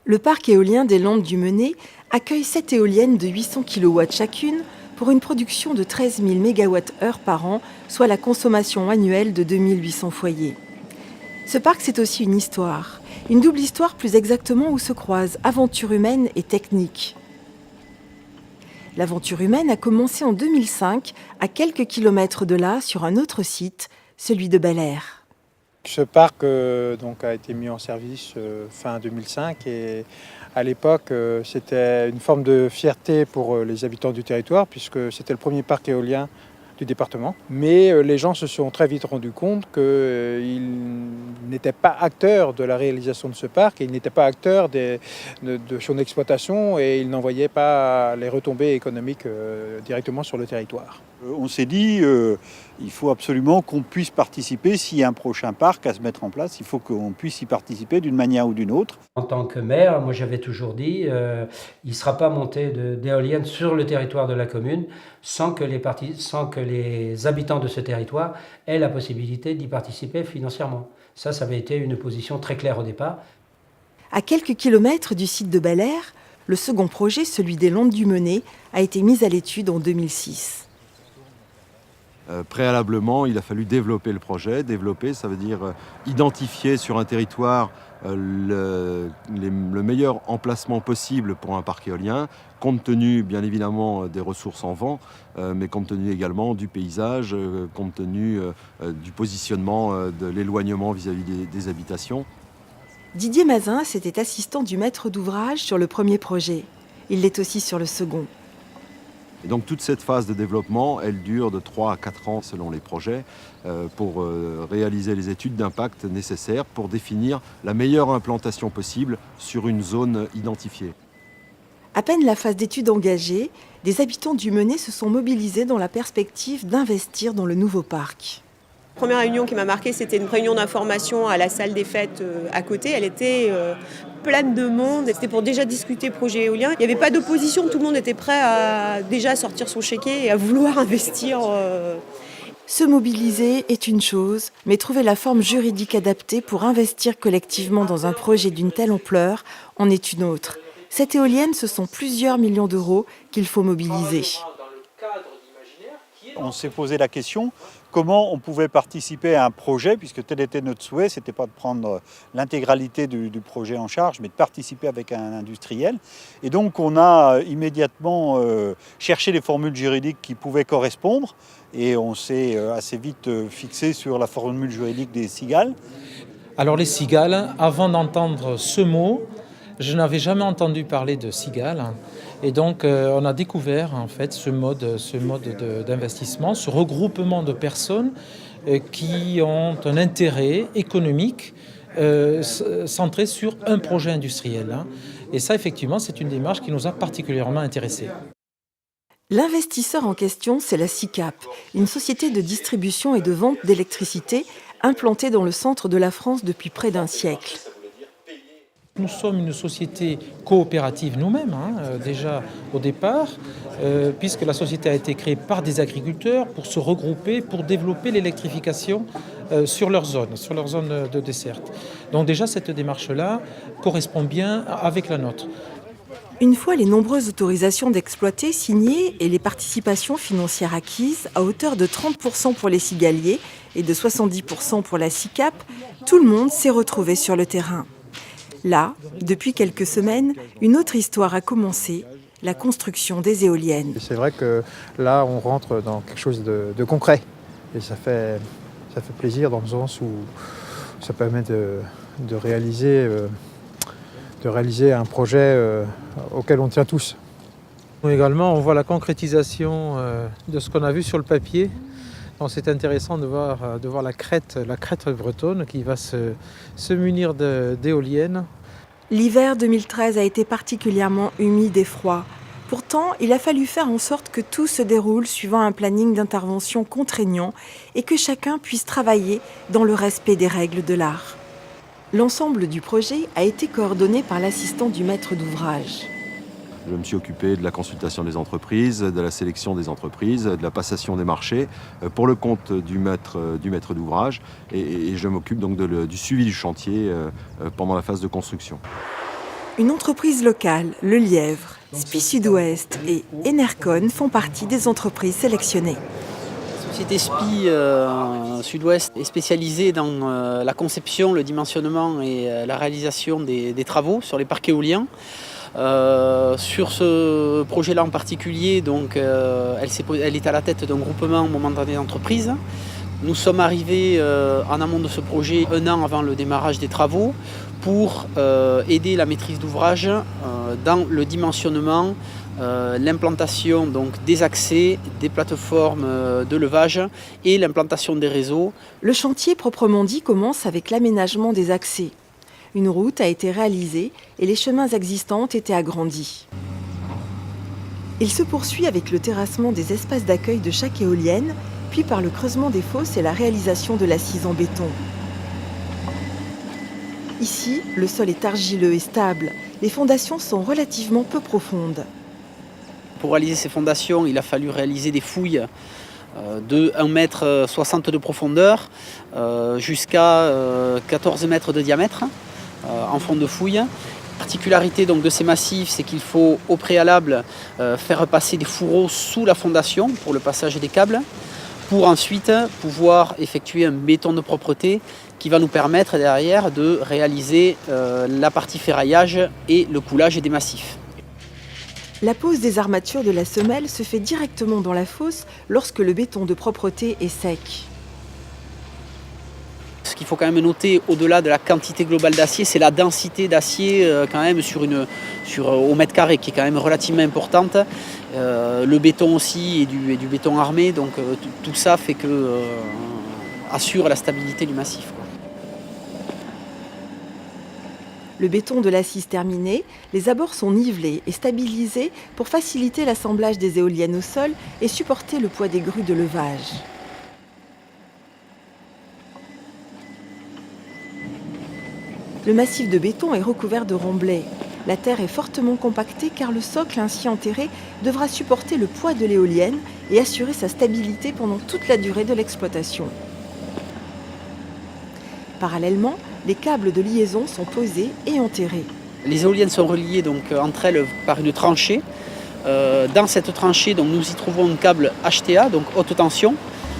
Le parc éolien des Landes du Mené accueille 7 éoliennes de 800 kW chacune pour une production de 13 000 MWh par an, soit la consommation annuelle de 2800 foyers. Ce parc, c'est aussi une histoire. Une double histoire plus exactement où se croisent aventure humaine et technique. L'aventure humaine a commencé en 2005, à quelques kilomètres de là, sur un autre site, celui de Bel-Air. Ce parc a été mis en service fin 2005 et à l'époque c'était une forme de fierté pour les habitants du territoire puisque c'était le premier parc éolien du département. Mais les gens se sont très vite rendus compte qu'ils n'étaient pas acteurs de la réalisation de ce parc et ils n'étaient pas acteurs de son exploitation et ils n'en voyaient pas les retombées économiques directement sur le territoire. On s'est dit il faut absolument qu'on puisse participer. S'il y a un prochain parc à se mettre en place, il faut qu'on puisse y participer d'une manière ou d'une autre. En tant que maire, moi j'avais toujours dit il ne sera pas monté d'éoliennes sur le territoire de la commune sans que les habitants de ce territoire aient la possibilité d'y participer financièrement. Ça avait été une position très claire au départ. À quelques kilomètres du site de Bel-Air, le second projet, celui des Landes du Mené, a été mis à l'étude en 2006. Préalablement, il a fallu développer le projet. Développer, ça veut dire identifier sur un territoire le meilleur emplacement possible pour un parc éolien, compte tenu bien évidemment des ressources en vent, mais compte tenu également du paysage, compte tenu du positionnement, de l'éloignement vis-à-vis des habitations. Didier Mazin, c'était assistant du maître d'ouvrage sur le premier projet. Il l'est aussi sur le second. Et donc toute cette phase de développement, elle dure de 3 à 4 ans selon les projets pour réaliser les études d'impact nécessaires pour définir la meilleure implantation possible sur une zone identifiée. À peine la phase d'étude engagée, des habitants du Mené se sont mobilisés dans la perspective d'investir dans le nouveau parc. La première réunion qui m'a marquée, c'était une réunion d'information à la salle des fêtes à côté. Elle était pleine de monde. C'était pour déjà discuter projet éolien. Il n'y avait pas d'opposition. Tout le monde était prêt à déjà sortir son chéquier et à vouloir investir. Se mobiliser est une chose, mais trouver la forme juridique adaptée pour investir collectivement dans un projet d'une telle ampleur en est une autre. Cette éolienne, ce sont plusieurs millions d'euros qu'il faut mobiliser. On s'est posé la question comment on pouvait participer à un projet, puisque tel était notre souhait, c'était pas de prendre l'intégralité du projet en charge, mais de participer avec un industriel. Et donc on a immédiatement cherché les formules juridiques qui pouvaient correspondre, et on s'est assez vite fixé sur la formule juridique des cigales. Alors les cigales, avant d'entendre ce mot, je n'avais jamais entendu parler de cigales. Et donc, on a découvert en fait ce mode d'investissement, ce regroupement de personnes qui ont un intérêt économique centré sur un projet industriel. Et ça, effectivement, c'est une démarche qui nous a particulièrement intéressés. L'investisseur en question, c'est la SICAP, une société de distribution et de vente d'électricité implantée dans le centre de la France depuis près d'un siècle. Nous sommes une société coopérative nous-mêmes, déjà au départ, puisque la société a été créée par des agriculteurs pour se regrouper, pour développer l'électrification sur leur zone de desserte. Donc déjà, cette démarche-là correspond bien avec la nôtre. Une fois les nombreuses autorisations d'exploiter signées et les participations financières acquises à hauteur de 30% pour les cigaliers et de 70% pour la SICAP, tout le monde s'est retrouvé sur le terrain. Là, depuis quelques semaines, une autre histoire a commencé, la construction des éoliennes. C'est vrai que là, on rentre dans quelque chose de concret. Et ça fait plaisir dans le sens où ça permet de réaliser un projet auquel on tient tous. Également, on voit la concrétisation de ce qu'on a vu sur le papier. Donc c'est intéressant de voir la crête bretonne qui va se munir d'éoliennes. L'hiver 2013 a été particulièrement humide et froid. Pourtant, il a fallu faire en sorte que tout se déroule suivant un planning d'intervention contraignant et que chacun puisse travailler dans le respect des règles de l'art. L'ensemble du projet a été coordonné par l'assistant du maître d'ouvrage. Je me suis occupé de la consultation des entreprises, de la sélection des entreprises, de la passation des marchés pour le compte du maître d'ouvrage et je m'occupe donc du suivi du chantier pendant la phase de construction. Une entreprise locale, Le Lièvre, SPI Sud-Ouest et Enercon font partie des entreprises sélectionnées. La société SPI Sud-Ouest est spécialisée dans la conception, le dimensionnement et la réalisation des travaux sur les parcs éoliens. Sur ce projet-là en particulier, donc, elle est à la tête d'un groupement momentané d'entreprise. Nous sommes arrivés en amont de ce projet 1 an avant le démarrage des travaux pour aider la maîtrise d'ouvrage dans le dimensionnement, l'implantation donc, des accès, des plateformes de levage et l'implantation des réseaux. Le chantier proprement dit commence avec l'aménagement des accès. Une route a été réalisée et les chemins existants ont été agrandis. Il se poursuit avec le terrassement des espaces d'accueil de chaque éolienne, puis par le creusement des fosses et la réalisation de l'assise en béton. Ici, le sol est argileux et stable. Les fondations sont relativement peu profondes. Pour réaliser ces fondations, il a fallu réaliser des fouilles de 1,60 m de profondeur jusqu'à 14 mètres de diamètre en fond de fouille. La particularité donc, de ces massifs, c'est qu'il faut au préalable faire passer des fourreaux sous la fondation pour le passage des câbles, pour ensuite pouvoir effectuer un béton de propreté qui va nous permettre derrière de réaliser la partie ferraillage et le coulage des massifs. La pose des armatures de la semelle se fait directement dans la fosse lorsque le béton de propreté est sec. Ce qu'il faut quand même noter au-delà de la quantité globale d'acier, c'est la densité d'acier quand même au mètre carré qui est quand même relativement importante. Le béton aussi et du béton armé, donc tout ça fait que assure la stabilité du massif, quoi. Le béton de l'assise terminé, les abords sont nivelés et stabilisés pour faciliter l'assemblage des éoliennes au sol et supporter le poids des grues de levage. Le massif de béton est recouvert de remblais. La terre est fortement compactée car le socle ainsi enterré devra supporter le poids de l'éolienne et assurer sa stabilité pendant toute la durée de l'exploitation. Parallèlement, les câbles de liaison sont posés et enterrés. Les éoliennes sont reliées donc, entre elles par une tranchée. Dans cette tranchée, donc, nous y trouvons un câble HTA, donc haute tension,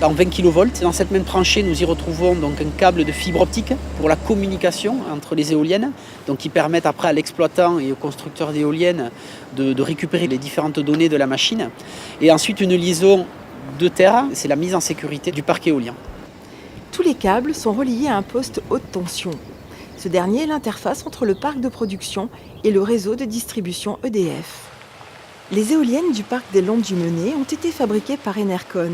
en 20 kV. Dans cette même tranchée, nous y retrouvons donc, un câble de fibre optique pour la communication entre les éoliennes, donc, qui permettent après à l'exploitant et au constructeur d'éoliennes de récupérer les différentes données de la machine. Et ensuite, une liaison de terre, c'est la mise en sécurité du parc éolien. Tous les câbles sont reliés à un poste haute tension. Ce dernier est l'interface entre le parc de production et le réseau de distribution EDF. Les éoliennes du parc des Landes du Menet ont été fabriquées par Enercon.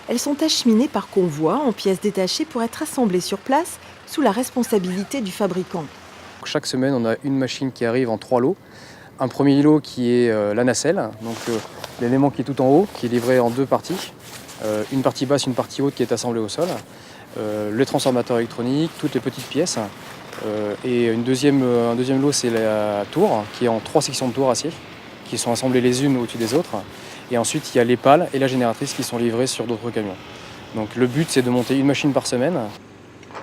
Elles sont acheminées par convoi en pièces détachées pour être assemblées sur place sous la responsabilité du fabricant. Chaque semaine, on a une machine qui arrive en 3 lots. Un premier lot qui est la nacelle, donc l'élément qui est tout en haut, qui est livré en 2 parties. Une partie basse, une partie haute qui est assemblée au sol. Le transformateur électronique, toutes les petites pièces. Et un deuxième lot, c'est la tour, qui est en 3 sections de tour acier, qui sont assemblées les unes au-dessus des autres. Et ensuite, il y a les pales et la génératrice qui sont livrées sur d'autres camions. Donc le but, c'est de monter une machine par semaine.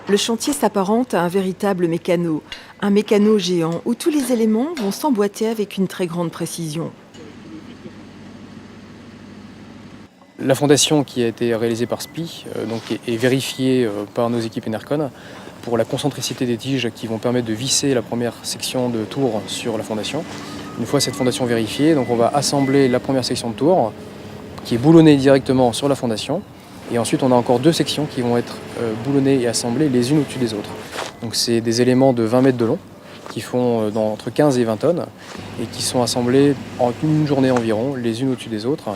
Le chantier s'apparente à un véritable mécano, un mécano géant où tous les éléments vont s'emboîter avec une très grande précision. La fondation qui a été réalisée par SPI est vérifiée par nos équipes Enercon pour la concentricité des tiges qui vont permettre de visser la première section de tour sur la fondation. Une fois cette fondation vérifiée, donc on va assembler la première section de tour qui est boulonnée directement sur la fondation. Et ensuite, on a encore 2 sections qui vont être boulonnées et assemblées les unes au-dessus des autres. Donc c'est des éléments de 20 mètres de long qui font entre 15 et 20 tonnes et qui sont assemblés en une journée environ, les unes au-dessus des autres.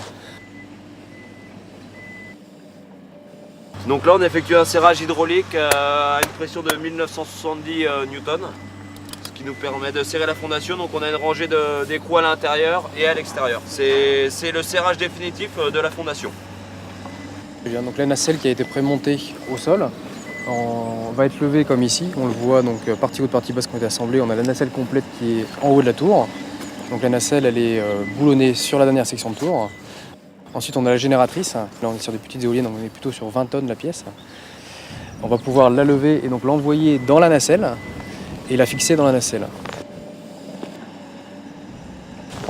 Donc là on a effectué un serrage hydraulique à une pression de 1970 newtons, ce qui nous permet de serrer la fondation. Donc on a une rangée d'écrous à l'intérieur et à l'extérieur. C'est le serrage définitif de la fondation. Donc la nacelle qui a été prémontée au sol va être levée comme ici. On le voit, donc partie haute, partie basse qui ont été assemblées. On a la nacelle complète qui est en haut de la tour. Donc la nacelle elle est boulonnée sur la dernière section de tour. Ensuite, on a la génératrice. Là, on est sur des petites éoliennes, donc on est plutôt sur 20 tonnes la pièce. On va pouvoir la lever et donc l'envoyer dans la nacelle et la fixer dans la nacelle.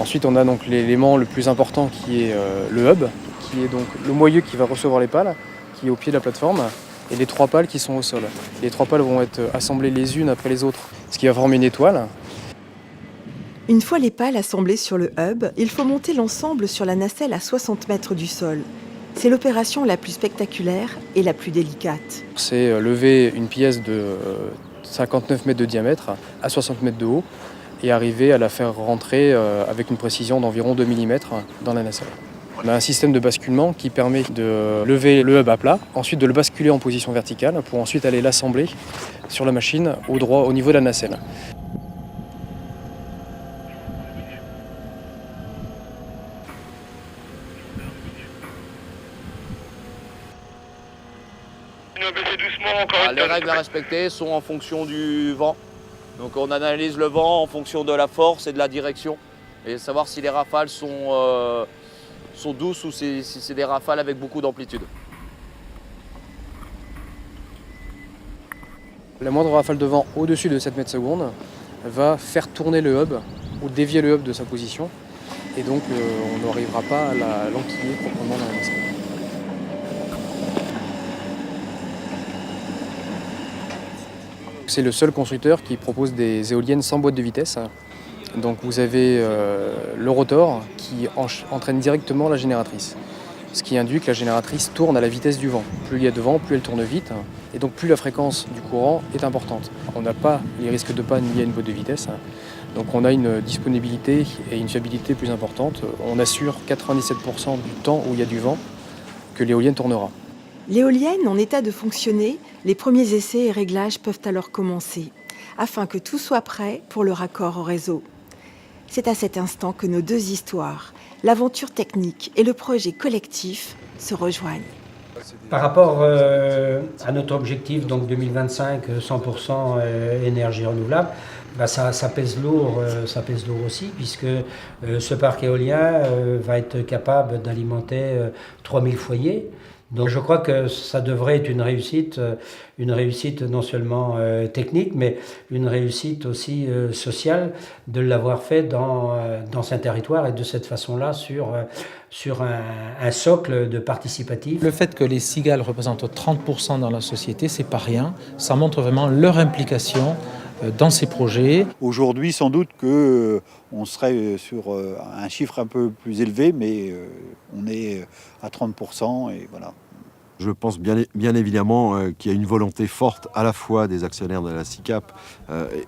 Ensuite, on a donc l'élément le plus important qui est le hub, qui est donc le moyeu qui va recevoir les pales, qui est au pied de la plateforme, et les 3 pales qui sont au sol. Les 3 pales vont être assemblées les unes après les autres, ce qui va former une étoile. Une fois les pales assemblées sur le hub, il faut monter l'ensemble sur la nacelle à 60 mètres du sol. C'est l'opération la plus spectaculaire et la plus délicate. C'est lever une pièce de 59 mètres de diamètre à 60 mètres de haut et arriver à la faire rentrer avec une précision d'environ 2 mm dans la nacelle. On a un système de basculement qui permet de lever le hub à plat, ensuite de le basculer en position verticale pour ensuite aller l'assembler sur la machine au niveau de la nacelle. Les règles à respecter sont en fonction du vent. Donc on analyse le vent en fonction de la force et de la direction. Et savoir si les rafales sont douces ou si c'est des rafales avec beaucoup d'amplitude. La moindre rafale de vent au-dessus de 7 mètres secondes va faire tourner le hub ou dévier le hub de sa position. Et donc on n'arrivera pas à l'enquiller proprement dans la nacelle. C'est le seul constructeur qui propose des éoliennes sans boîte de vitesse. Donc vous avez le rotor qui entraîne directement la génératrice. Ce qui induit que la génératrice tourne à la vitesse du vent. Plus il y a de vent, plus elle tourne vite. Et donc plus la fréquence du courant est importante. On n'a pas les risques de panne liés à une boîte de vitesse. Donc on a une disponibilité et une fiabilité plus importante. On assure 97% du temps où il y a du vent que l'éolienne tournera. L'éolienne en état de fonctionner, les premiers essais et réglages peuvent alors commencer, afin que tout soit prêt pour le raccord au réseau. C'est à cet instant que nos deux histoires, l'aventure technique et le projet collectif, se rejoignent. Par rapport à notre objectif, donc 2025, 100% énergie renouvelable, ça pèse lourd aussi, puisque ce parc éolien va être capable d'alimenter 3000 foyers. Donc je crois que ça devrait être une réussite non seulement technique, mais une réussite aussi sociale de l'avoir fait dans un territoire et de cette façon-là sur un socle de participatif. Le fait que les cigales représentent 30% dans la société, c'est pas rien. Ça montre vraiment leur implication dans ces projets. Aujourd'hui, sans doute qu'on serait sur un chiffre un peu plus élevé, mais on est à 30% et voilà. Je pense bien évidemment qu'il y a une volonté forte à la fois des actionnaires de la SICAP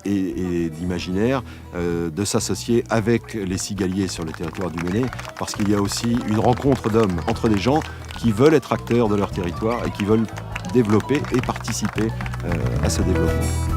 et d'Imaginaire de s'associer avec les cigaliers sur le territoire du Ménez, parce qu'il y a aussi une rencontre d'hommes entre des gens qui veulent être acteurs de leur territoire et qui veulent développer et participer à ce développement.